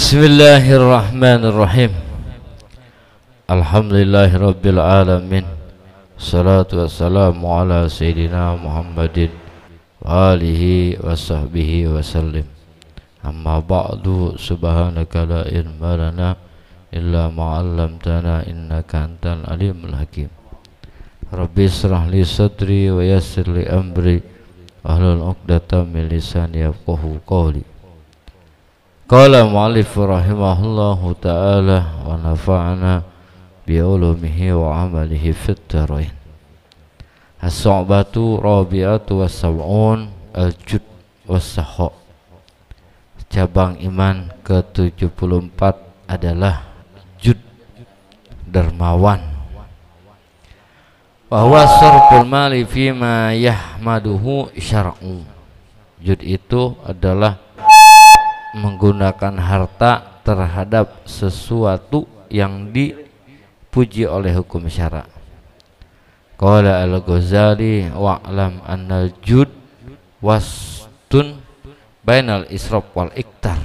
Bismillahirrahmanirrahim. Alhamdulillahirabbil alamin. Salatu wassalamu ala sayyidina Muhammadin wa alihi wa sahbihi wa sallim. Amma ba'du, subhanaka la ilma lana illa ma 'allamtana innaka antal alimul hakim. Rabbi israh li sadri wa yassir li amri wahlul 'uqdatam min lisani yafqahu qawli. Qala mu'allif rahimahullahu ta'ala wa nafa'ana bi'ulumihi wa amalihi fit dharain. As-su'batu rabi'atu was-sab'un al-jud was-sakha. Cabang iman ke-74 adalah jud, dermawan. Wa huwa sarful mali fima yahmaduhu syar'u. Jud itu adalah menggunakan harta terhadap sesuatu yang dipuji oleh hukum syara. Qala al-Ghazali wa'lam annal jud wastun bainal israf wal iktar.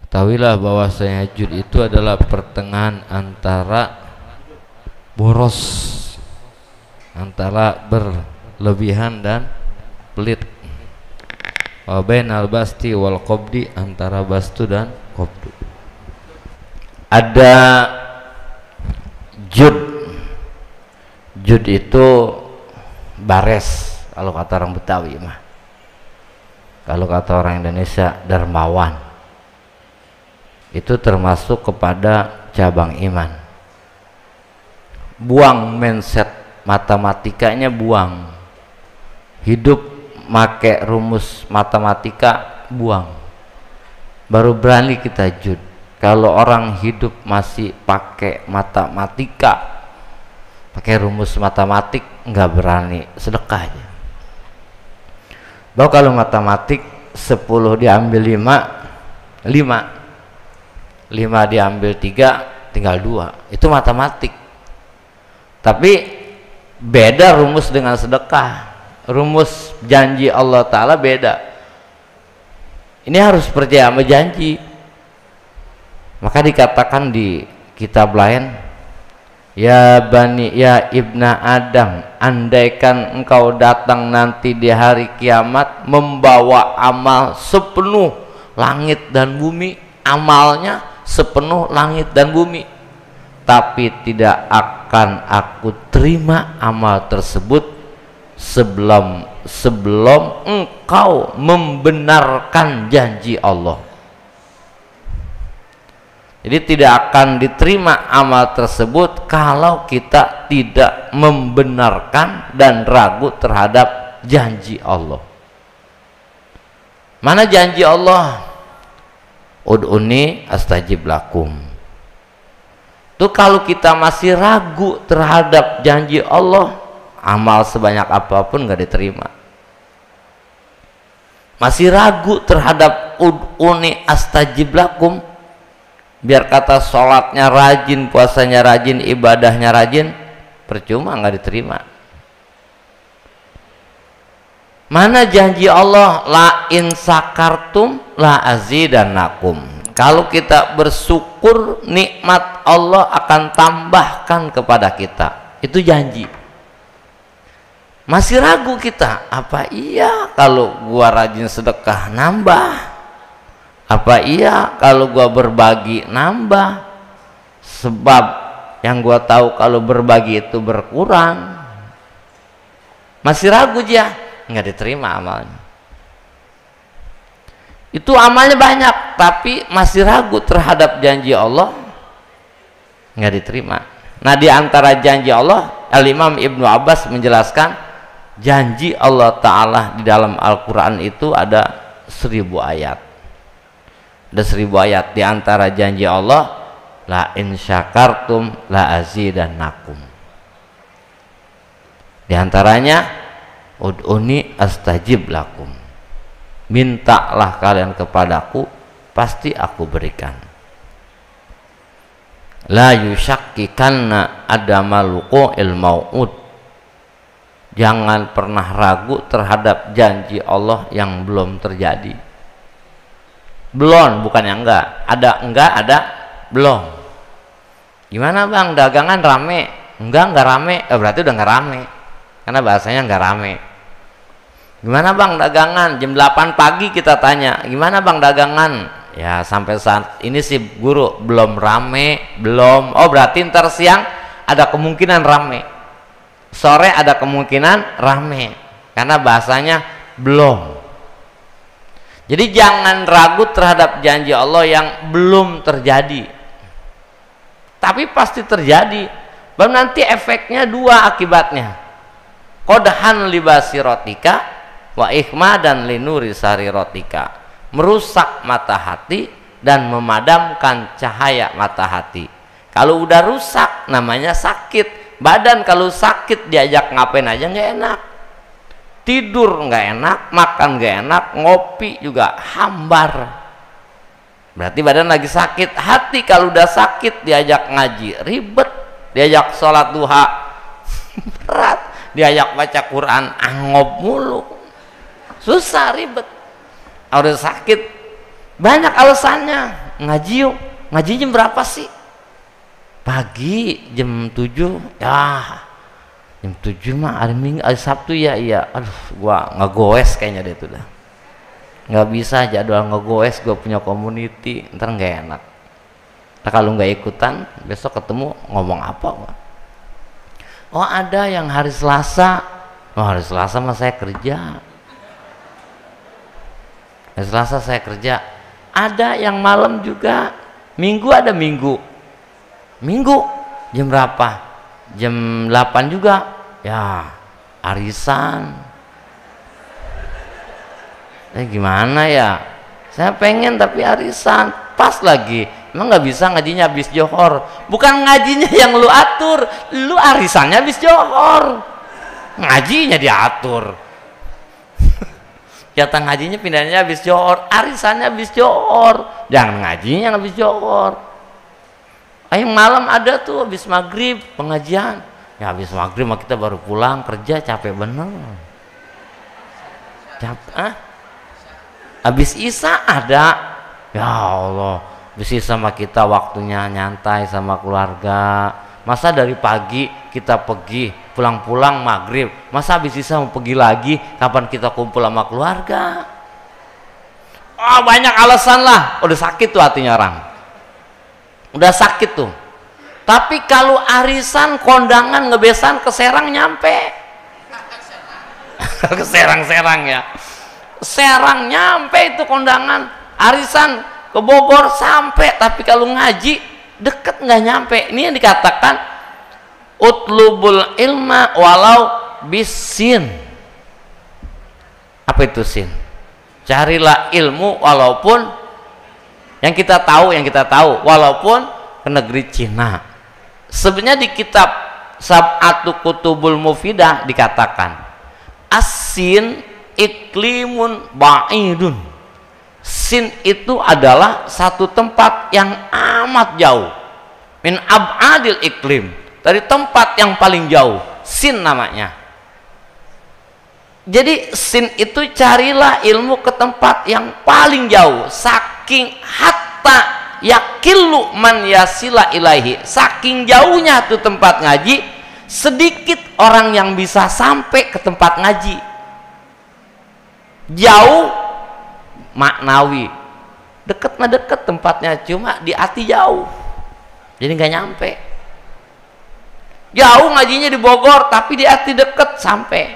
Ketahuilah bahwasanya jud itu adalah pertengahan antara boros, antara berlebihan dan pelit. Wa bainal basti wal qabdi, antara bastu dan qabdu. Ada jud. Jud itu bares kalau kata orang Betawi mah. Kalau kata orang Indonesia dermawan. Itu termasuk kepada cabang iman. Buang mindset matematikanya, buang. Hidup make rumus matematika, buang. Baru berani kita jud. Kalau orang hidup masih pakai matematika, pakai rumus matematik, nggak berani sedekah aja. Bahwa kalau matematik 10 diambil 5 diambil 3 tinggal 2, itu matematik. Tapi beda rumus dengan sedekah. Rumus janji Allah Ta'ala beda. Ini harus percaya sama janji. Maka dikatakan di kitab lain, ya bani, ya ibna Adam, andaikan engkau datang nanti di hari kiamat membawa amal sepenuh langit dan bumi, amalnya sepenuh langit dan bumi, tapi tidak akan aku terima amal tersebut sebelum engkau membenarkan janji Allah. Jadi tidak akan diterima amal tersebut kalau kita tidak membenarkan dan ragu terhadap janji Allah. Mana janji Allah? Ud'uni astajib lakum. Tuh kalau kita masih ragu terhadap janji Allah, amal sebanyak apapun nggak diterima. Masih ragu terhadap ud'uni astajib lakum, biar kata sholatnya rajin, puasanya rajin, ibadahnya rajin, percuma, nggak diterima. Mana janji Allah, la in sakartum la azidannakum. Kalau kita bersyukur, nikmat Allah akan tambahkan kepada kita. Itu janji. Masih ragu kita, apa iya kalau gua rajin sedekah nambah? Apa iya kalau gua berbagi nambah? Sebab yang gua tahu kalau berbagi itu berkurang. Masih ragu dia, nggak diterima amalnya. Itu amalnya banyak, tapi masih ragu terhadap janji Allah, nggak diterima. Nah, di antara janji Allah, Al-Imam Ibnu Abbas menjelaskan, janji Allah Ta'ala di dalam Al-Quran itu ada 1000 ayat. Ada 1000 ayat. Di antara janji Allah, la in syakartum la azidannakum. Di antaranya, ud'uni astajib lakum. Mintalah kalian kepadaku, pasti aku berikan. La yusyakkikanna adamal wuqu'il mau'ud. Jangan pernah ragu terhadap janji Allah yang belum terjadi. Belum, bukannya enggak. Ada belum. Gimana bang, dagangan rame? Enggak rame. Berarti udah enggak rame. Karena bahasanya enggak rame. Gimana bang dagangan? Jam 8 pagi kita tanya, gimana bang dagangan? Ya sampai saat ini sih guru belum rame, belum. Oh berarti ntar siang ada kemungkinan rame, sore ada kemungkinan rame, karena bahasanya belum. Jadi jangan ragu terhadap janji Allah yang belum terjadi, tapi pasti terjadi. Baru nanti efeknya dua akibatnya, qodhan libasirotika wa ikhmadan linuri sarirotika, merusak mata hati dan memadamkan cahaya mata hati. Kalau udah rusak namanya sakit badan. Kalau sakit diajak ngapain aja nggak enak, tidur nggak enak, makan nggak enak, ngopi juga hambar, berarti badan lagi sakit. Hati kalau udah sakit diajak ngaji ribet, diajak sholat duha berat, diajak baca Quran angob mulu, susah, ribet. Udah sakit banyak alasannya. Ngaji yuk, ngaji jam berapa sih? Pagi jam 7. Ya jam 7 mah hari Minggu, hari Sabtu ya. Iya, aduh gua ngegoes kayaknya deh itu dah, nggak bisa jadwal ngegoes, gua punya community ntar nggak enak. Nah, kalau nggak ikutan besok ketemu ngomong apa gua? Oh ada yang hari Selasa. Oh hari Selasa mah saya kerja, hari Selasa saya kerja. Ada yang malam juga. Minggu ada minggu jam berapa? Jam 8 juga. Ya arisan. Gimana ya, saya pengen tapi arisan pas lagi. Emang nggak bisa ngajinya habis johor? Bukan ngajinya yang lu atur, lu arisannya habis johor, ngajinya diatur. Jatah ngajinya pindahnya habis johor, arisannya habis johor, jangan ngajinya habis johor. Yang malam ada tuh habis maghrib pengajian. Ya habis maghrib mah kita baru pulang kerja, capek bener. Habis isya ada. Ya Allah, habis isya mah kita waktunya nyantai sama keluarga. Masa dari pagi kita pergi, pulang-pulang maghrib, masa habis isya mau pergi lagi? Kapan kita kumpul sama keluarga? Oh banyak alasan lah. Udah sakit tuh hatinya orang, udah sakit tuh. Tapi kalau arisan kondangan ngebesan ke Serang nyampe ke Serang ya, Serang nyampe itu kondangan. Arisan ke Bogor sampai. Tapi kalau ngaji deket nggak nyampe. Ini yang dikatakan utlubul ilma walau bisin. Apa itu sin? Carilah ilmu walaupun yang kita tahu walaupun ke negeri Cina. Sebenarnya di kitab Sab'atu Kutubul Mufidah dikatakan as-sin iklimun ba'idun. Sin itu adalah satu tempat yang amat jauh, min ab'adil iklim, dari tempat yang paling jauh. Sin namanya. Jadi sin itu carilah ilmu ke tempat yang paling jauh. Saking hatta yakillu man yasila ilaihi, saking jauhnya tuh tempat ngaji, sedikit orang yang bisa sampai ke tempat ngaji. Jauh maknawi, deket mah deket tempatnya, cuma di hati jauh, jadi nggak nyampe. Jauh ngajinya di Bogor tapi di hati deket sampai.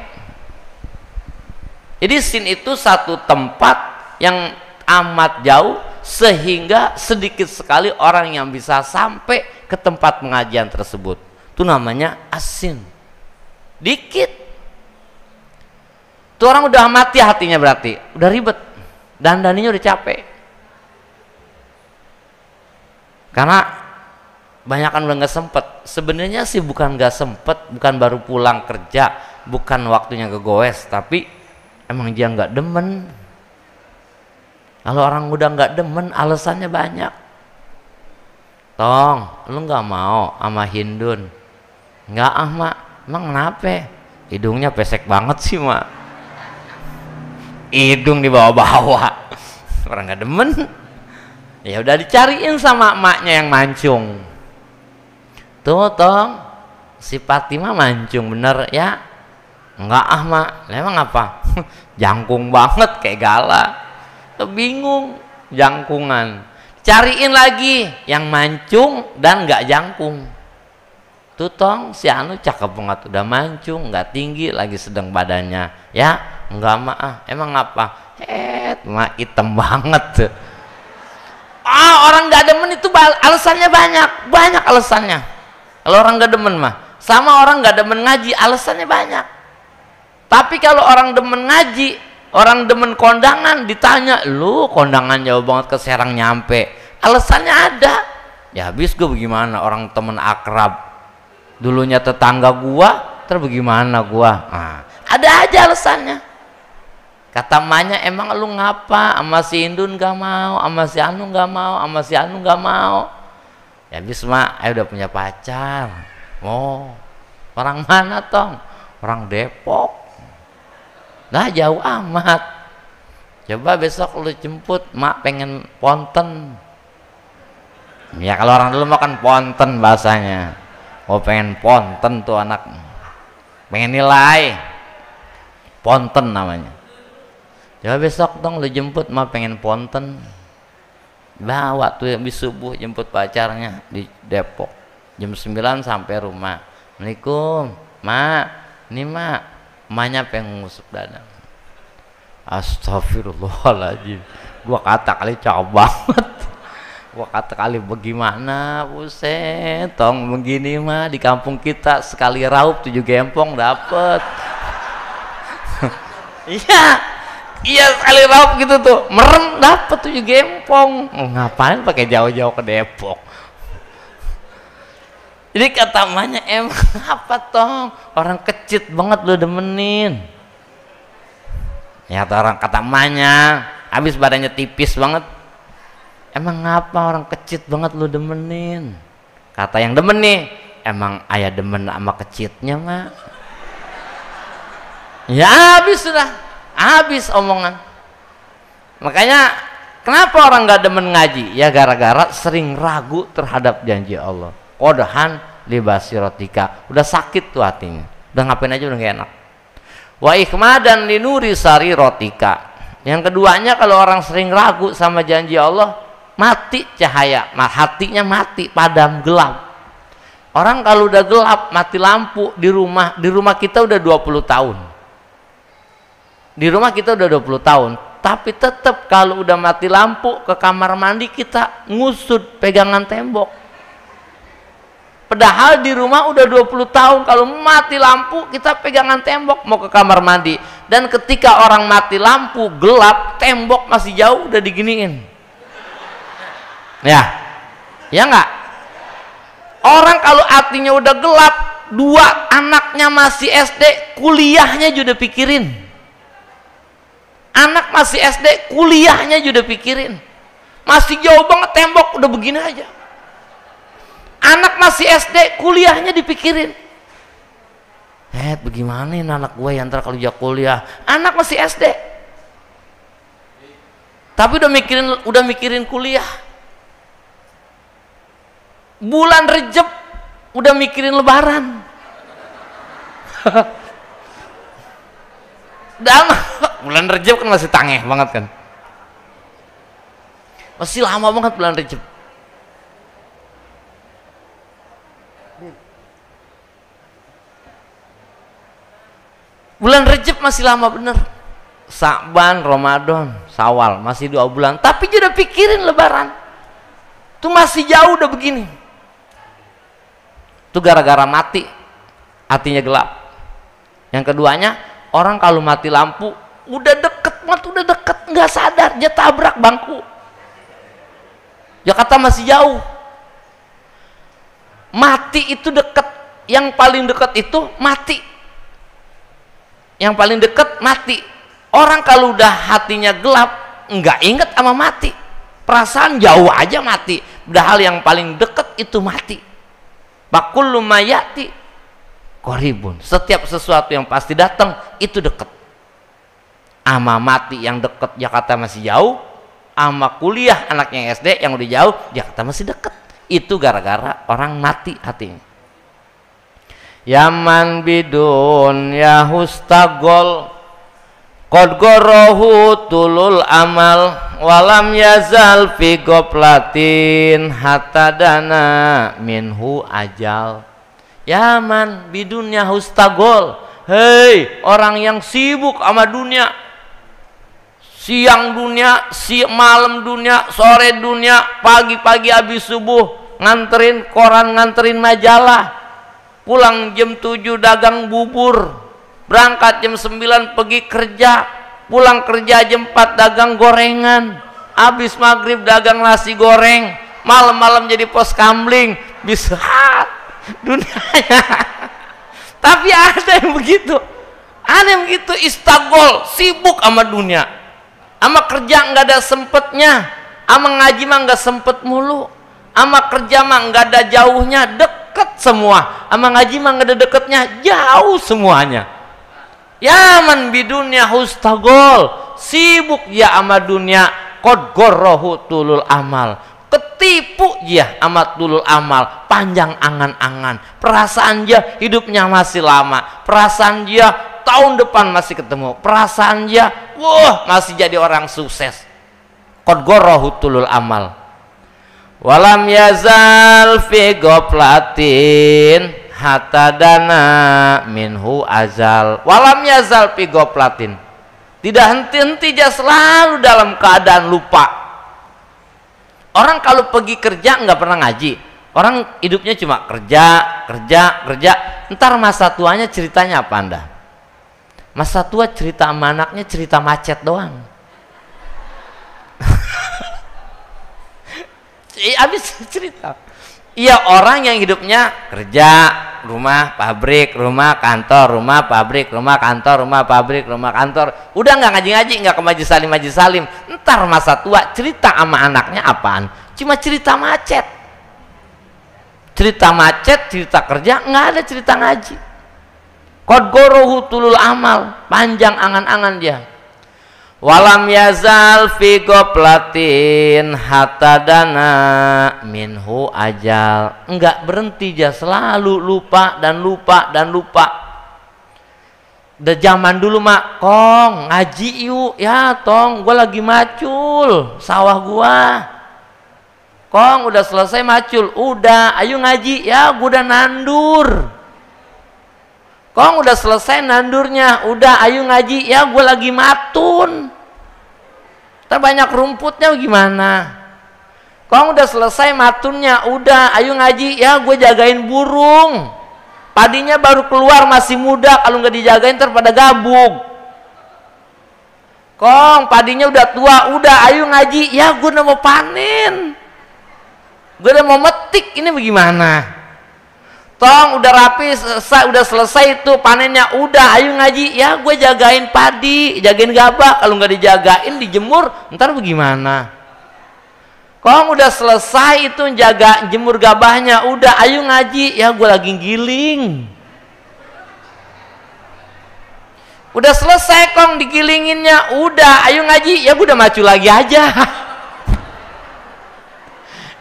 Jadi sin itu satu tempat yang amat jauh sehingga sedikit sekali orang yang bisa sampai ke tempat pengajian tersebut. Itu namanya asin. Dikit. Itu orang udah mati hatinya, berarti udah ribet, dandaninya udah capek. Karena banyakan udah nggak sempet. Sebenarnya sih bukan nggak sempet, bukan baru pulang kerja, bukan waktunya kegoes, tapi emang dia nggak demen. Kalau orang udah nggak demen, alasannya banyak. Tong, lu nggak mau sama Hindun? Nggak ah mak. Emang kenapa? Hidungnya pesek banget sih mak. Hidung dibawa-bawa. Orang nggak demen. Ya udah dicariin sama emaknya yang mancung. Tuh tong, si Fatimah mancung bener ya? Enggak ah mak, emang apa? Jangkung banget kayak gala. Bingung, jangkungan. Cariin lagi yang mancung dan nggak jangkung. Tuh tong, si anu cakep banget, udah mancung, nggak tinggi, lagi sedang badannya. Ya, enggak mak ah, emang apa? Mak hitam banget tuh. Orang nggak demen itu alasannya banyak alasannya. Kalau orang nggak demen mah, sama orang nggak demen ngaji alasannya banyak. Tapi kalau orang demen ngaji, orang demen kondangan, ditanya, lu kondangan jauh banget ke Serang nyampe, alasannya ada. Ya habis gue bagaimana, orang temen akrab, dulunya tetangga gua, terus bagaimana gua? Ada aja alasannya. Kata emaknya, emang lu ngapa sama si Indun gak mau, sama si Anu gak mau, sama si Anu gak mau? Ya habis mak, ayo udah punya pacar. Oh, orang mana tong? Orang Depok. Nah jauh amat. Coba besok lu jemput, mak pengen ponten. Ya kalau orang dulu makan ponten bahasanya. Oh pengen ponten tuh anak, pengen nilai ponten namanya. Coba besok dong lu jemput, mak pengen ponten. Bawa tuh habis subuh jemput pacarnya di Depok jam 9 sampai rumah. Assalamualaikum mak, ini mak, emaknya pengen ngusuk dada. Astagfirullahaladzim, gua kata kali cakep banget, gua kata kali bagaimana, buset tong begini mah di kampung kita sekali raup 7 gempong dapet. Iya sekali raup gitu tuh, merem dapet 7 gempong. Ngapain pakai jauh-jauh ke Depok? Jadi kata emaknya, emang apa tong, orang kecit banget lu demenin. Ya kata emaknya, habis badannya tipis banget, emang ngapa orang kecit banget lu demenin? Kata yang demen nih, emang ayah demen sama kecitnya mak. Ya habis sudah, habis omongan. Makanya kenapa orang gak demen ngaji? Ya gara-gara sering ragu terhadap janji Allah. Kodahan libasirotika, udah sakit tuh hatinya, udah ngapain aja udah gak enak. Wa ikhmadan linuri sarirotika. Yang keduanya, kalau orang sering ragu sama janji Allah, mati cahaya, hatinya mati, padam, gelap. Orang kalau udah gelap, mati lampu di rumah kita udah 20 tahun. Di rumah kita udah 20 tahun, tapi tetap kalau udah mati lampu ke kamar mandi kita ngusut pegangan tembok. Padahal di rumah udah 20 tahun, kalau mati lampu kita pegangan tembok mau ke kamar mandi. Dan ketika orang mati lampu gelap, tembok masih jauh udah diginiin. Ya enggak? Orang kalau hatinya udah gelap, 2 anaknya masih SD, kuliahnya juga pikirin. Anak masih SD, kuliahnya juga pikirin. Masih jauh banget tembok udah begini aja. Anak masih SD, kuliahnya dipikirin. Bagaimana ini anak gue yang ntar kalau dia kuliah? Anak masih SD, tapi udah mikirin kuliah. Bulan Rejab udah mikirin Lebaran. Dan bulan Rejab kan masih tangeh banget kan, masih lama banget bulan Rejab. Bulan Rejab masih lama bener. Sa'ban, Ramadan, Syawal masih 2 bulan, tapi dia udah pikirin Lebaran. Tuh masih jauh udah begini. Tuh gara-gara mati, hatinya gelap. Yang keduanya, orang kalau mati lampu udah deket banget, udah deket, nggak sadar dia tabrak bangku. Jakarta masih jauh. Mati itu deket, yang paling deket itu mati. Yang paling deket mati. Orang kalau udah hatinya gelap nggak inget sama mati, perasaan jauh aja mati. Padahal yang paling deket itu mati. Bakullu mayati qoribun, setiap sesuatu yang pasti datang itu deket. Ama mati yang deket Jakarta masih jauh, sama kuliah anaknya SD yang udah jauh, Jakarta masih deket. Itu gara-gara orang mati hatinya. Yaman bidun ya hustagol qad gorohu tulul amal walam yazal fi goplatin hatta dana minhu ajal. Yaman bidunnya hustagol, hei orang yang sibuk sama dunia, siang dunia, malam dunia, sore dunia, pagi-pagi habis subuh nganterin koran, nganterin majalah, pulang jam 7 dagang bubur, berangkat jam 9 pergi kerja, pulang kerja jam 4 dagang gorengan, habis maghrib dagang nasi goreng, malam-malam jadi pos kamling, bisa dunianya. Tapi ada yang begitu, istagol, sibuk sama dunia, sama kerja nggak ada sempetnya, sama ngaji mah nggak sempet mulu, sama kerja mah nggak ada jauhnya, deket semua, sama ngaji mah nggak ada deketnya, jauh semuanya. Yaman bidunya hustagol, sibuk ya sama dunia, qad gorohu tulul amal, ketipu dia amat tulul amal, panjang angan-angan, perasaan dia hidupnya masih lama, perasaan dia tahun depan masih ketemu, perasaan dia wah masih jadi orang sukses. Qad gorohu tulul amal walam yazal fi goplatin hatta dana minhu azal. Walam yazal fi goplatin, tidak henti-henti dia selalu dalam keadaan lupa. Orang kalau pergi kerja nggak pernah ngaji, orang hidupnya cuma kerja, ntar masa tuanya ceritanya apa Anda? Masa tua cerita sama anaknya cerita macet doang. Habis cerita. Iya, orang yang hidupnya kerja, rumah, pabrik, rumah, kantor, rumah, pabrik, rumah, kantor, rumah, pabrik, rumah, kantor. Udah nggak ngaji-ngaji, nggak ke majelis salim. Ntar masa tua cerita sama anaknya apaan? Cuma cerita macet. Cerita macet, cerita kerja, nggak ada cerita ngaji. Qad gorohu tulul amal, panjang angan-angan dia. Walam yazal fi goplatin hatta dana minhu ajal, enggak berhenti dia selalu lupa dan lupa. Udah zaman dulu mak, Kong ngaji yuk ya tong, gua lagi macul sawah gua. Kong udah selesai macul, udah ayo ngaji ya, gua udah nandur. Kong udah selesai nandurnya, udah ayo ngaji ya, gue lagi matun. Terbanyak rumputnya gimana? Kong udah selesai matunnya, udah ayo ngaji ya, gue jagain burung. Padinya baru keluar masih muda, kalau nggak dijagain ntar pada gabung. Kong padinya udah tua, udah ayo ngaji ya, gue udah mau panen. Gue udah mau metik, ini bagaimana? Tong udah rapi, udah selesai itu panennya, udah ayo ngaji ya, gue jagain padi, jagain gabah, kalau nggak dijagain dijemur ntar bagaimana? Kong udah selesai itu jaga jemur gabahnya, udah ayo ngaji ya, gue lagi giling. Udah selesai Kong digilinginnya, udah ayo ngaji ya, gue udah maju lagi aja.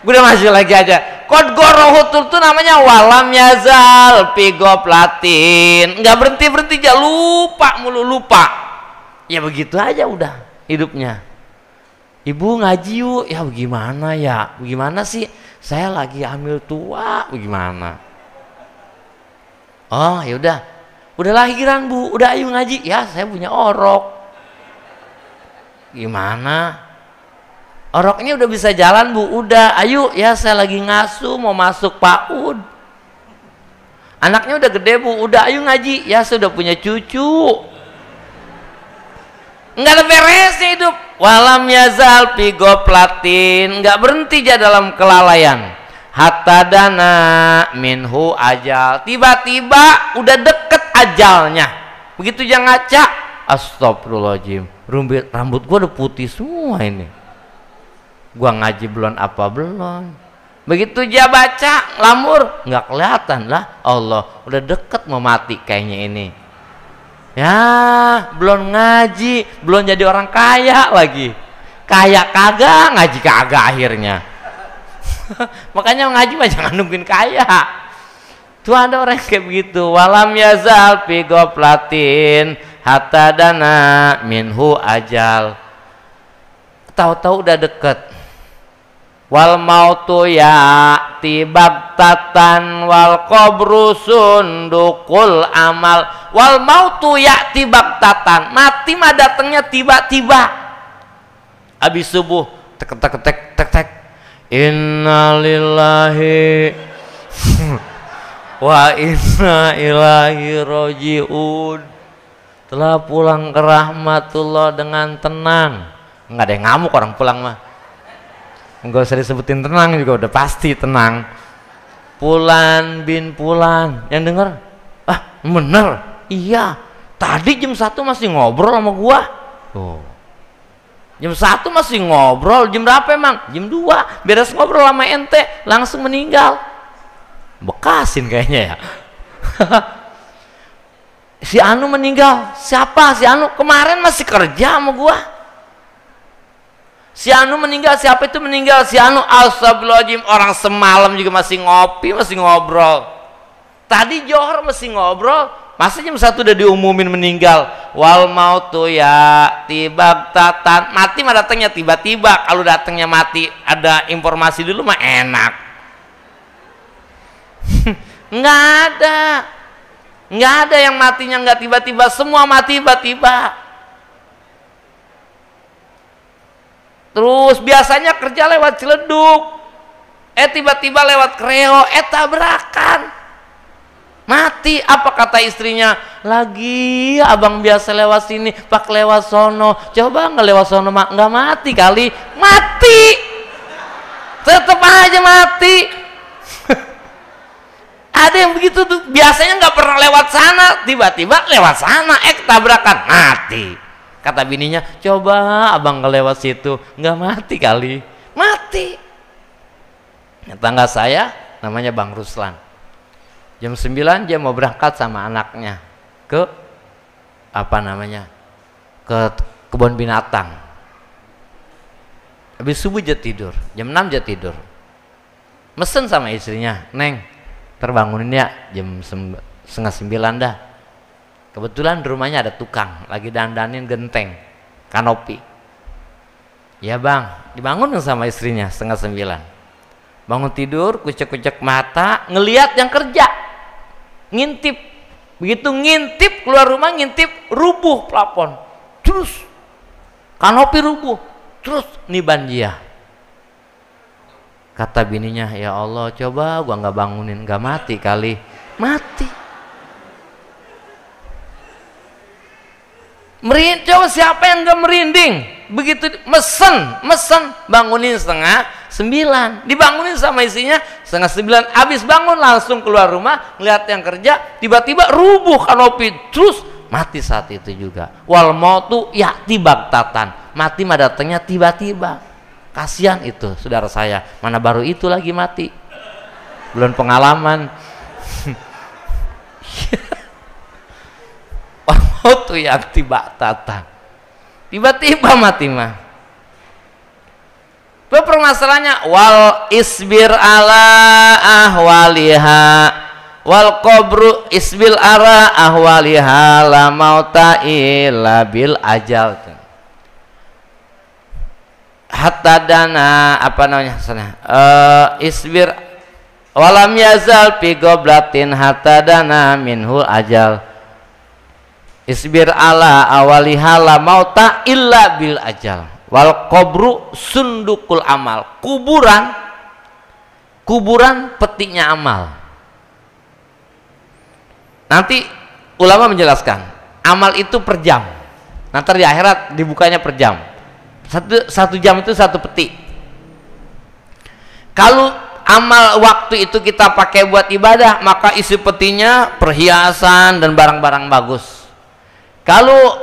Gue udah maju lagi aja. Qad gorohu itu namanya walam yazal fi goplatin, nggak berhenti aja, lupa. Ya begitu aja udah hidupnya. Ibu ngaji yuk ya, bagaimana ya, bagaimana sih, saya lagi hamil tua, bagaimana? Oh ya udah lahiran bu, udah ayo ngaji ya, saya punya orok. Gimana? Oroknya udah bisa jalan bu, udah ayo ya, saya lagi ngasuh mau masuk PAUD. Anaknya udah gede bu, udah ayo ngaji ya, saya udah punya cucu. Nggak ada beresnya hidup. Walam yazal fi goplatin, nggak berhenti aja dalam kelalaian. Hatta dana minhu ajal, tiba-tiba udah deket ajalnya. Begitu dia ngaca, astagfirullahaladzim, rambut gua udah putih semua ini. Gua ngaji belum apa belum, begitu dia baca lamur nggak kelihatan lah, Allah udah deket mau mati kayaknya ini ya, belum ngaji, belum jadi orang kaya lagi, kaya kagak, ngaji kagak akhirnya. Makanya ngaji mah jangan nungguin kaya. Tuh ada orang kayak begitu. Walam yazal fi ghaflatin hatta dana minhu ajal. Tahu-tahu udah deket. Wal mautu ya tibagtatan wal qabru sundukul amal. Wal mautu ya tibagtatan, mati mah datangnya tiba-tiba. Habis subuh tek tek tek tek tek. Innalillahi wa inna ilaihi rajiun. Telah pulang ke rahmatullah dengan tenang. Enggak ada yang ngamuk orang pulang mah. Enggak usah disebutin tenang juga udah pasti tenang. Pulan bin Pulan, yang denger, ah bener, iya. Tadi jam 1 masih ngobrol sama gua. Tuh. Jam 1 masih ngobrol, jam berapa emang? Jam 2, beres ngobrol sama ente, langsung meninggal. Bekasin kayaknya ya. Si Anu meninggal. Siapa si Anu? Kemarin masih kerja sama gua. Si Anu meninggal. Siapa itu meninggal? Si Anu. Astagfirullahaladzim, orang semalam juga masih ngopi, masih ngobrol. Tadi Johor masih ngobrol, masa jam 1 udah diumumin meninggal. Wal mautu ya tibagtatan, mati mah datangnya tiba-tiba. Kalau datangnya mati ada informasi dulu mah enak. Nggak ada yang matinya nggak tiba-tiba, semua mati tiba-tiba. Terus biasanya kerja lewat Ciledug, tiba-tiba lewat Kreo, tabrakan, mati. Apa kata istrinya? Lagi abang biasa lewat sini, pak lewat sono, coba nggak lewat sono nggak mati kali. Mati, tetap aja mati. Ada yang begitu tuh, biasanya nggak pernah lewat sana, tiba-tiba lewat sana, tabrakan, mati. Kata bininya, coba abang nggak lewat situ, nggak mati kali. Mati. Tetangga saya namanya Bang Ruslan, jam 9 dia mau berangkat sama anaknya ke ke kebun binatang. Habis subuh dia tidur, jam 6 dia tidur, mesen sama istrinya, Neng terbangunin ya jam 8:30 dah. Kebetulan di rumahnya ada tukang lagi dandanin genteng kanopi. Ya bang, dibangunin sama istrinya 8:30. Bangun tidur, kucek-kucek mata, ngelihat yang kerja, ngintip. Begitu ngintip keluar rumah, ngintip rubuh plafon, terus kanopi rubuh, terus niban dia. Kata bininya, ya Allah, coba gua nggak bangunin, nggak mati kali. Mati. Coba siapa yang nggak merinding? Begitu mesen bangunin 8:30, dibangunin sama istrinya 8:30. Habis bangun langsung keluar rumah, ngeliat yang kerja, tiba-tiba rubuh kanopi, terus mati saat itu juga. Wal mautu ya'ti baghtatan, mati mah datangnya tiba-tiba. Kasihan itu saudara saya, mana baru itu lagi mati, belum pengalaman. Waktu yang tiba-tiba mati mah. Itu permasalahannya. Wal isbir ala ahwaliha wal qabru isbil ara ahwaliha la mauta illa bil ajal. Hatta dana isbir walam yazal fi goblatin hatta dana minhu ajal. Isbir ala awaliha la mauta illa bil ajal. Wal qabru sundukul amal. Kuburan petiknya amal. Nanti ulama menjelaskan, amal itu per jam. Nanti di akhirat dibukanya per jam. Satu jam itu satu peti. Kalau amal waktu itu kita pakai buat ibadah, maka isi petinya perhiasan dan barang-barang bagus. Kalau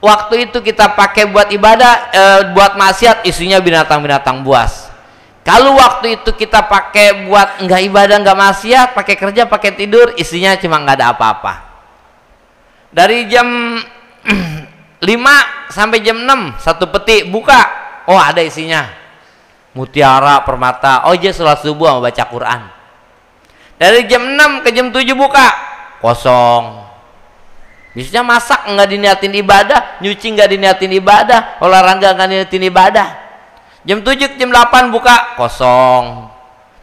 waktu itu kita pakai buat ibadah, buat maksiat, isinya binatang-binatang buas. Kalau waktu itu kita pakai buat nggak ibadah, nggak maksiat, pakai kerja, pakai tidur, isinya cuma nggak ada apa-apa. Dari jam 5 sampai jam 6 satu peti buka, oh ada isinya, mutiara, permata. Oh dia sholat subuh mau baca Quran. Dari jam 6 ke jam 7 buka, kosong. Biasanya masak nggak diniatin ibadah, nyuci nggak diniatin ibadah, olahraga nggak diniatin ibadah. Jam 7 ke jam 8 buka, kosong.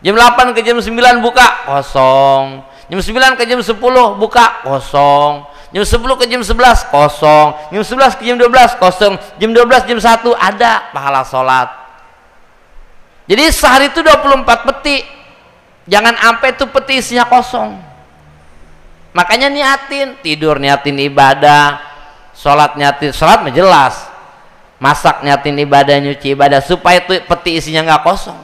Jam 8 ke jam 9 buka, kosong. Jam 9 ke jam 10 buka, kosong. Jam 10 ke jam 11 kosong. Jam 11 ke jam 12 kosong. Jam 12 jam 1 ada pahala sholat. Jadi sehari itu 24 peti. Jangan sampai itu peti isinya kosong. Makanya niatin tidur, niatin ibadah, sholat niatin, sholat jelas, masak niatin ibadah, nyuci ibadah, supaya itu peti isinya nggak kosong.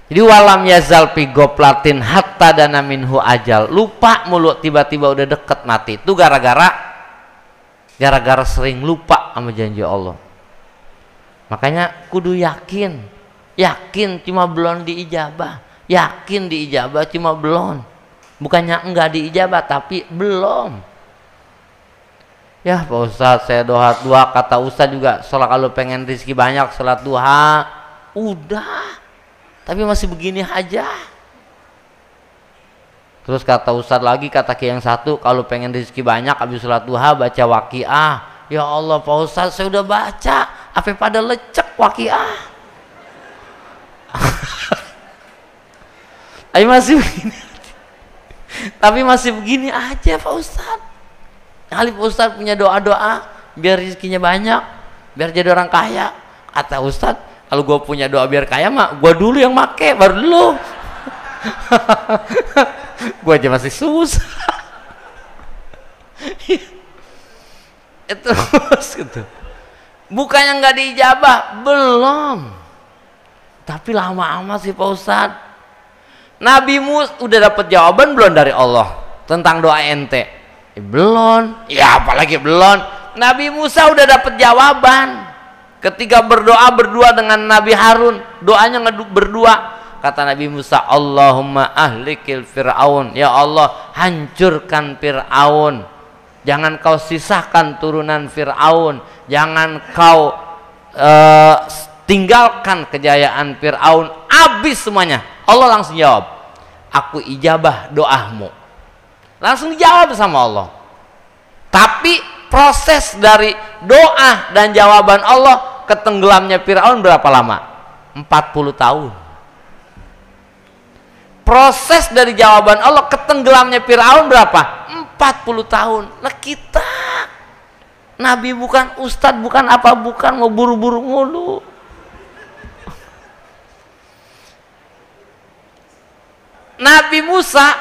Jadi walam yazal fi goplatin hatta dana minhu ajal. Lupa mulu, tiba-tiba udah deket mati. Itu gara-gara sering lupa sama janji Allah. Makanya kudu yakin cuma belum diijabah. Yakin diijabah cuma belum. Bukannya enggak diijabah tapi belum. Ya Pak Ustadz, saya doa kata Ustadz juga, sholat kalau pengen rezeki banyak sholat duha. Udah, tapi masih begini aja. Terus kata Ustadz lagi, kata Ki yang satu, kalau pengen rezeki banyak habis sholat duha baca waqiah. Ya Allah Pak Ustadz, saya udah baca, apa pada lecek waqiah. Tapi masih begini. Tapi masih begini aja Pak Ustadz. Kali Pak Ustadz punya doa-doa biar rezekinya banyak, biar jadi orang kaya. Kata Ustadz, kalau gue punya doa biar kaya mah gue dulu yang make, baru dulu. Gue aja masih susah. Itu gitu. Bukannya nggak diijabah, belum. Tapi lama amat sih Pak Ustadz. Nabi Musa udah dapat jawaban belum dari Allah tentang doa ente? Belum. Ya apalagi belum. Nabi Musa udah dapat jawaban ketika berdoa berdua dengan Nabi Harun. Doanya berdua. Kata Nabi Musa, Allahumma ahlikil fir'aun. Ya Allah, hancurkan Fir'aun. Jangan kau sisakan turunan Fir'aun. Jangan kau tinggalkan kejayaan Fir'aun. Habis semuanya. Allah langsung jawab, aku ijabah doamu. Langsung dijawab sama Allah. Tapi proses dari doa dan jawaban Allah ke tenggelamnya Fir'aun berapa lama? 40 tahun. Proses dari jawaban Allah ke tenggelamnya Fir'aun berapa? 40 tahun. Nah kita Nabi bukan ustadz, bukan apa, bukan mau buru-buru mulu. Nabi Musa,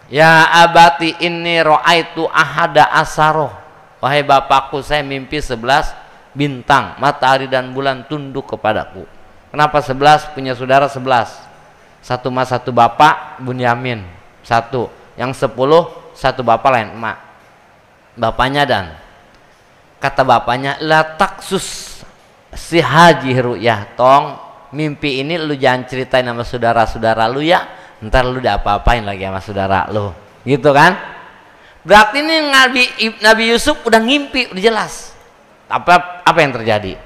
ya abati inni ra'aitu ahada asaro. Wahai bapakku, saya mimpi 11 bintang, matahari dan bulan tunduk kepadaku. Kenapa 11? Punya saudara 11. Satu mas, satu bapak, Bunyamin. Satu. Yang 10, satu bapak lain, emak. Bapaknya dan. Kata bapaknya, la taksus si haji ru'yah. Tong, mimpi ini lu jangan ceritain sama saudara-saudara lu ya. Ntar lu udah apa-apain lagi sama saudara lu, gitu kan? Berarti ini Nabi Yusuf udah ngimpi, udah jelas. Apa yang terjadi?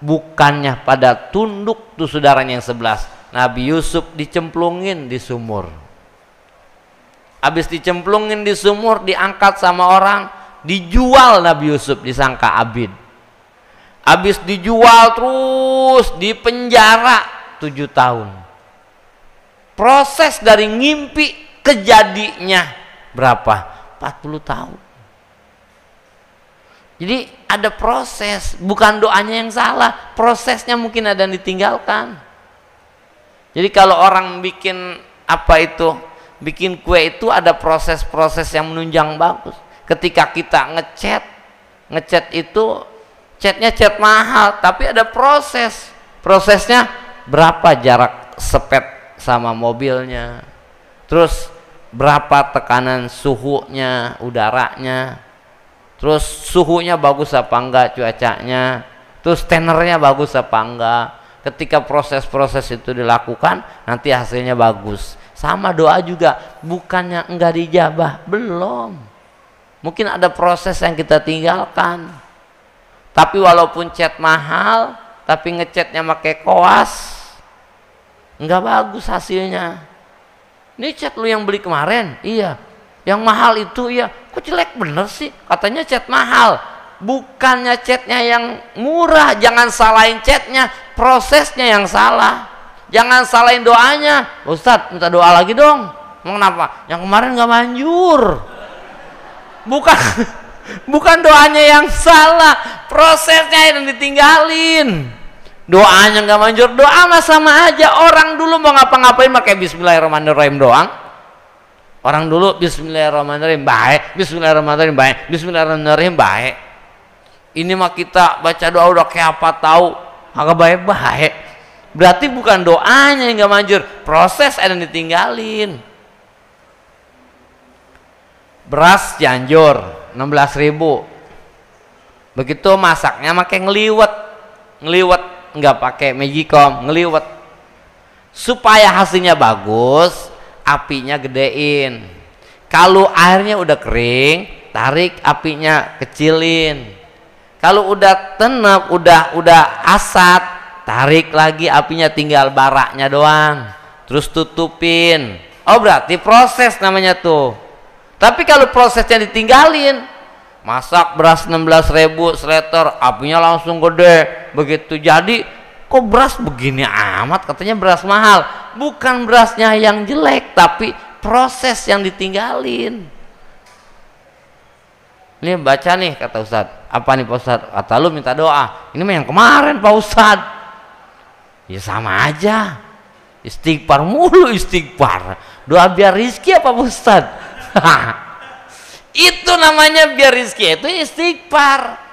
Bukannya pada tunduk tuh saudaranya yang 11, Nabi Yusuf dicemplungin di sumur. Habis dicemplungin di sumur, diangkat sama orang, dijual Nabi Yusuf, disangka abid. Habis dijual terus dipenjara 7 tahun. Proses dari ngimpi kejadinya berapa? 40 tahun. Jadi ada proses, bukan doanya yang salah, prosesnya mungkin ada yang ditinggalkan. Jadi kalau orang bikin bikin kue itu ada proses-proses yang menunjang bagus. Ketika kita ngecat itu catnya cat mahal, tapi ada prosesnya berapa jarak sepet sama mobilnya, terus berapa tekanan suhunya, udaranya, terus suhunya bagus apa enggak, cuacanya, terus tenernya bagus apa enggak. Ketika proses-proses itu dilakukan, nanti hasilnya bagus. Sama doa juga, bukannya enggak dijabah, belum. Mungkin ada proses yang kita tinggalkan. Tapi walaupun cat mahal, tapi ngecatnya pakai koas, nggak bagus hasilnya. Ini cat lu yang beli kemarin? Iya. Yang mahal itu iya. Kok jelek bener sih? Katanya cat mahal. Bukannya catnya yang murah. Jangan salahin catnya, prosesnya yang salah. Jangan salahin doanya. Ustadz, minta doa lagi dong. Kenapa? Yang kemarin nggak manjur. Bukan doanya yang salah, prosesnya yang ditinggalin. Doanya nggak manjur, doa mah sama aja. Orang dulu mau ngapa-ngapain pakai Bismillahirrahmanirrahim doang. Orang dulu Bismillahirrahmanirrahim baik, Bismillahirrahmanirrahim baik, Bismillahirrahmanirrahim baik. Ini mah kita baca doa udah kayak apa tahu, agak baik-baik. Berarti bukan doanya yang nggak manjur, proses yang ditinggalin. Beras Cianjur 16.000. Begitu masaknya pakai ngeliwet nggak pakai magicom, ngeliwet. Supaya hasilnya bagus, apinya gedein. Kalau airnya udah kering, tarik apinya kecilin. Kalau udah tenep, udah asat, tarik lagi apinya, tinggal baraknya doang, terus tutupin. Oh berarti proses namanya tuh. Tapi kalau prosesnya ditinggalin, masak beras 16.000 seliter, apinya langsung gede. Begitu jadi, kok beras begini amat, katanya beras mahal. Bukan berasnya yang jelek, tapi proses yang ditinggalin. Ini baca nih, kata Ustadz. Apa nih Pak Ustadz? Kata lu minta doa. Ini mah yang kemarin Pak Ustadz. Ya sama aja, istighfar mulu, istighfar. Doa biar rizki apa Pak Ustadz? Itu namanya biar rizki, itu istighfar.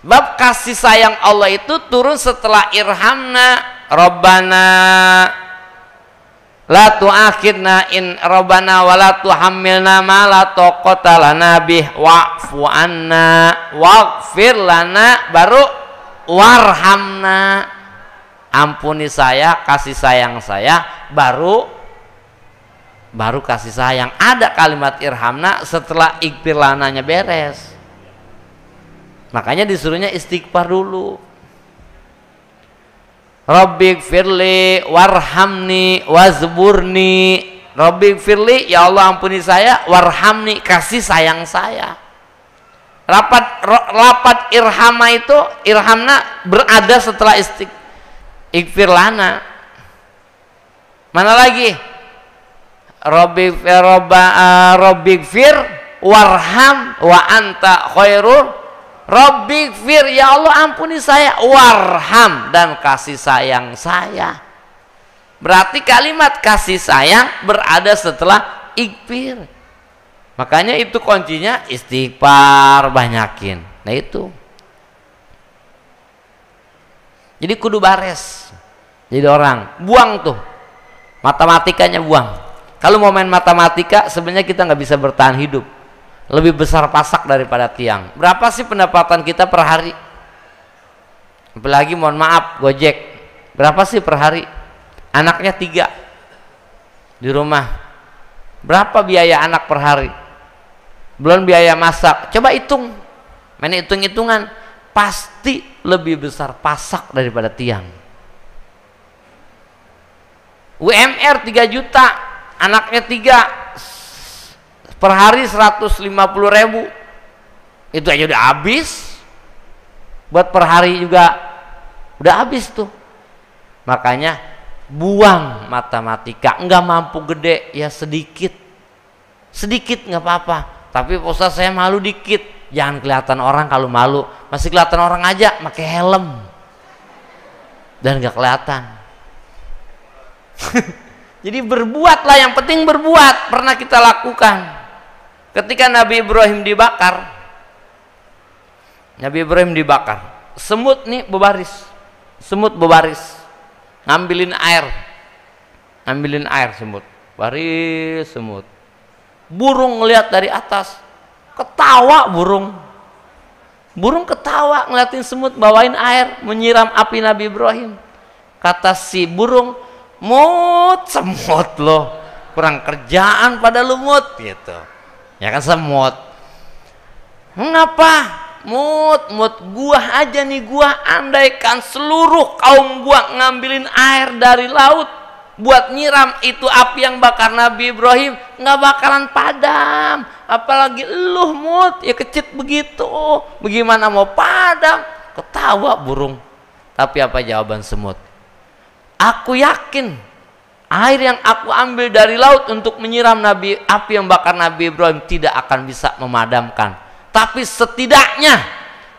Bab kasih sayang Allah itu turun setelah irhamna Rabbana la tu'akhidna in Rabbana wa la tuhammilna ma la taqata lana bih wa'fu anna waghfir lana, baru warhamna, ampuni saya, kasih sayang saya, baru kasih sayang. Ada kalimat irhamna setelah ighfir lananya beres. Makanya disuruhnya istighfar dulu. Rabbighfirli warhamni wazburni. Rabbighfirli, ya Allah ampuni saya, warhamni, kasih sayang saya. Lapat irhama itu, irhamna berada setelah ighfir lana. Mana lagi? Rabbighfir warham wa anta khairur Rabbighfir, ya Allah ampuni saya, warham, dan kasih sayang saya. Berarti kalimat kasih sayang berada setelah ighfir. Makanya itu kuncinya istighfar banyakin. Nah itu. Jadi kudu bares. Jadi orang buang tuh matematikanya, buang. Kalau mau main matematika sebenarnya kita nggak bisa bertahan hidup. Lebih besar pasak daripada tiang. Berapa sih pendapatan kita per hari? Apalagi mohon maaf Gojek, berapa sih per hari? Anaknya 3 di rumah, berapa biaya anak per hari? Belum biaya masak. Coba hitung, main hitung-hitungan, pasti lebih besar pasak daripada tiang. UMR 3 juta, anaknya 3, per hari 150.000. Itu aja udah habis. Buat per hari juga udah habis tuh. Makanya buang matematika. Enggak mampu gede ya sedikit nggak apa-apa. Tapi Ustaz saya malu dikit. Jangan kelihatan orang kalau malu. Masih kelihatan orang aja pakai helm dan nggak kelihatan. Jadi berbuatlah, yang penting berbuat. Pernah kita lakukan ketika Nabi Ibrahim dibakar. Semut nih berbaris, ngambilin air semut, baris semut. Burung ngeliat dari atas, ketawa burung ketawa ngeliatin semut bawain air, menyiram api Nabi Ibrahim. Kata si burung, mut, semut loh, kurang kerjaan pada lumut gitu. Ya kan semut. Mengapa Mut, gua aja nih, gua andaikan seluruh kaum gua ngambilin air dari laut buat nyiram itu api yang bakar Nabi Ibrahim, nggak bakalan padam. Apalagi eluh Mut, ya kecil begitu, bagaimana mau padam? Ketawa burung. Tapi apa jawaban semut? Aku yakin air yang aku ambil dari laut untuk menyiram api yang bakar Nabi Ibrahim tidak akan bisa memadamkan. Tapi setidaknya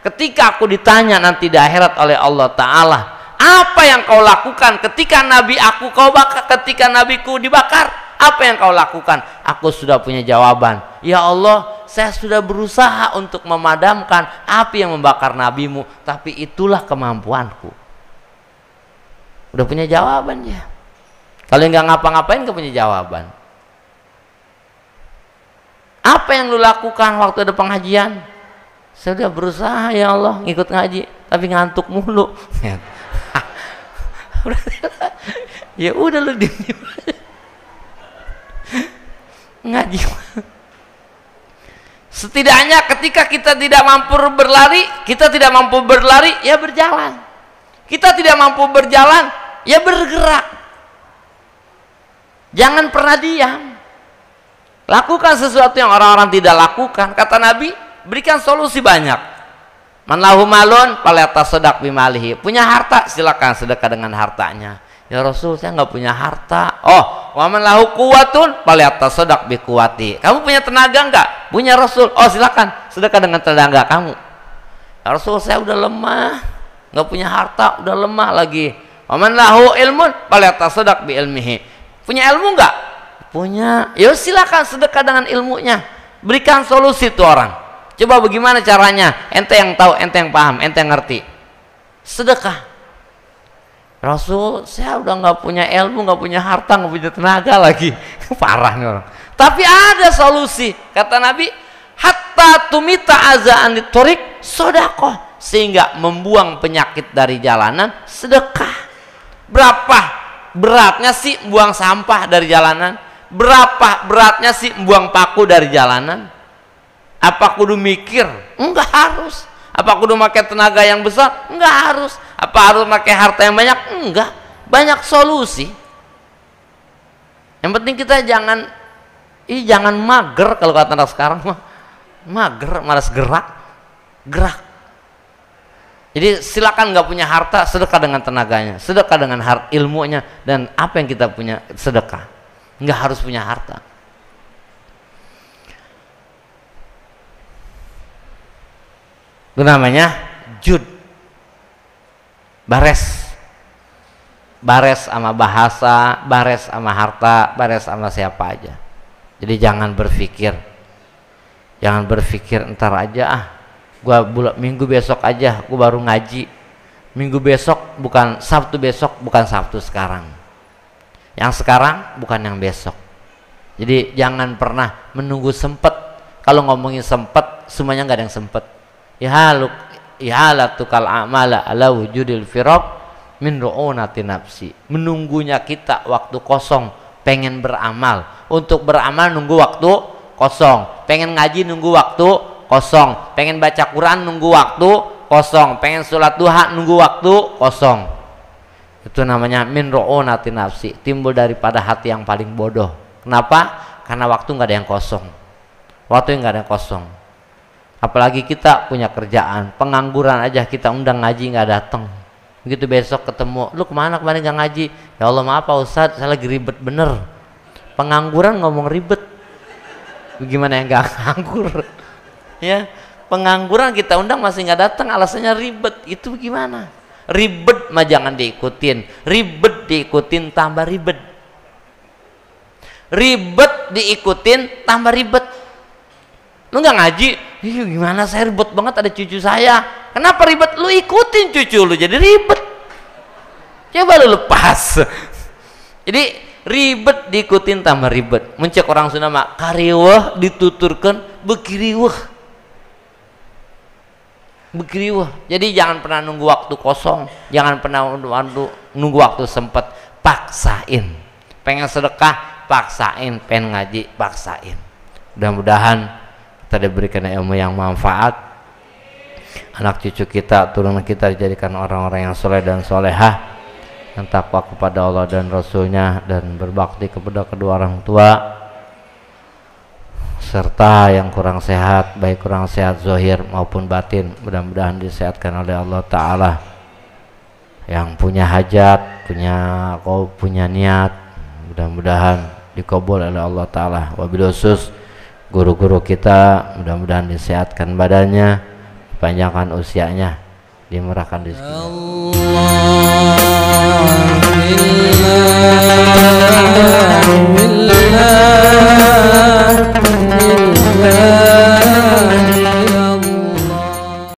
ketika aku ditanya nanti di akhirat oleh Allah Ta'ala, apa yang kau lakukan ketika Nabi aku kau bakar, ketika Nabiku dibakar? Apa yang kau lakukan? Aku sudah punya jawaban. Ya Allah, saya sudah berusaha untuk memadamkan api yang membakar Nabimu, tapi itulah kemampuanku. Udah punya jawabannya. Kalau nggak ngapa-ngapain nggak punya jawaban. Apa yang lu lakukan waktu ada pengajian? Saya udah berusaha ya Allah ngikut ngaji, tapi ngantuk mulu. Ya udah lu diem ngaji. Setidaknya ketika kita tidak mampu berlari, ya berjalan. Kita tidak mampu berjalan, ya bergerak. Jangan pernah diam. Lakukan sesuatu yang orang-orang tidak lakukan. Kata Nabi, berikan solusi banyak. Man lahu malun falyatasaddaq bimalihi. Punya harta, silakan sedekah dengan hartanya. Ya Rasul, saya nggak punya harta. Oh, wa man lahu quwwatun falyatasaddaq biquwwati. Kamu punya tenaga nggak? Punya Rasul. Oh, silakan sedekah dengan tenaga kamu. Ya Rasul, saya udah lemah, nggak punya harta, udah lemah lagi. Wa man lahu ilmun falyatasaddaq bi ilmihi. Punya ilmu nggak? Punya. Ya silakan sedekah dengan ilmunya. Berikan solusi tuh orang. Coba bagaimana caranya? Ente yang tahu, ente yang paham, ente yang ngerti. Sedekah. Rasul, saya udah nggak punya ilmu, nggak punya harta, nggak punya tenaga lagi. Parah nih orang. Tapi ada solusi. Kata Nabi, hatta tumita azaan ditorik sodakoh, sehingga membuang penyakit dari jalanan sedekah. Berapa beratnya sih buang sampah dari jalanan? Berapa beratnya sih buang paku dari jalanan? Apa kudu mikir? Enggak harus. Apa kudu pakai tenaga yang besar? Enggak harus. Apa harus pakai harta yang banyak? Enggak. Banyak solusi. Yang penting kita jangan mager, kalau kata anak sekarang mah. Mager, malas gerak. Jadi silakan nggak punya harta, sedekah dengan tenaganya, sedekah dengan ilmunya, dan apa yang kita punya sedekah. Nggak harus punya harta. Itu namanya jud, bares sama bahasa, bares sama harta, bares sama siapa aja. Jadi jangan berpikir ntar aja, gua minggu besok aja gua baru ngaji, minggu besok bukan Sabtu besok, bukan Sabtu sekarang, yang sekarang bukan yang besok. Jadi jangan pernah menunggu sempet. Kalau ngomongin sempet, semuanya nggak ada yang sempet. Ihalatukal amala ala wujudil firaq min ru'unati nafsi. Menunggunya kita waktu kosong pengen beramal. Untuk beramal nunggu waktu kosong. Pengen ngaji nunggu waktu kosong. Pengen baca Quran nunggu waktu kosong. Pengen sholat duha nunggu waktu kosong. Itu namanya min ru'unati nafsi. Timbul daripada hati yang paling bodoh. Kenapa? Karena waktu nggak ada yang kosong. Waktu yang nggak ada yang kosong. Apalagi kita punya kerjaan, pengangguran aja kita undang ngaji nggak datang. Begitu besok ketemu, lu kemana kemarin nggak ngaji? Ya Allah maaf Pak Ustadz, saya lagi ribet bener. Pengangguran ngomong ribet, bagaimana yang nggak nganggur? Ya, pengangguran kita undang masih nggak datang, alasannya ribet. Itu gimana? Ribet mah jangan diikutin, ribet diikutin tambah ribet. Ribet diikutin tambah ribet. Lu nggak ngaji? Gimana saya ribet banget, ada cucu saya. Kenapa ribet? Lu ikutin cucu lu jadi ribet. Coba lu lepas. Jadi ribet diikutin tambah ribet. Mencek orang Sunda mah kariweh dituturkan bekiriweh. Jadi jangan pernah nunggu waktu kosong, jangan pernah nunggu waktu sempet. Paksain. Pengen sedekah, paksain. Pengen ngaji, paksain. Mudah-mudahan kita diberikan ilmu yang manfaat. anak cucu kita, turunan kita dijadikan orang-orang yang soleh dan solehah, yang takwa kepada Allah dan Rasulnya, dan berbakti kepada kedua orang tua, serta yang kurang sehat, baik kurang sehat zahir maupun batin, mudah-mudahan disehatkan oleh Allah Ta'ala. Yang punya hajat, punya niat, mudah-mudahan dikabul oleh Allah Ta'ala. Wabil khusus guru-guru kita, mudah-mudahan disehatkan badannya, dipanjangkan usianya, dimurahkan rezekinya.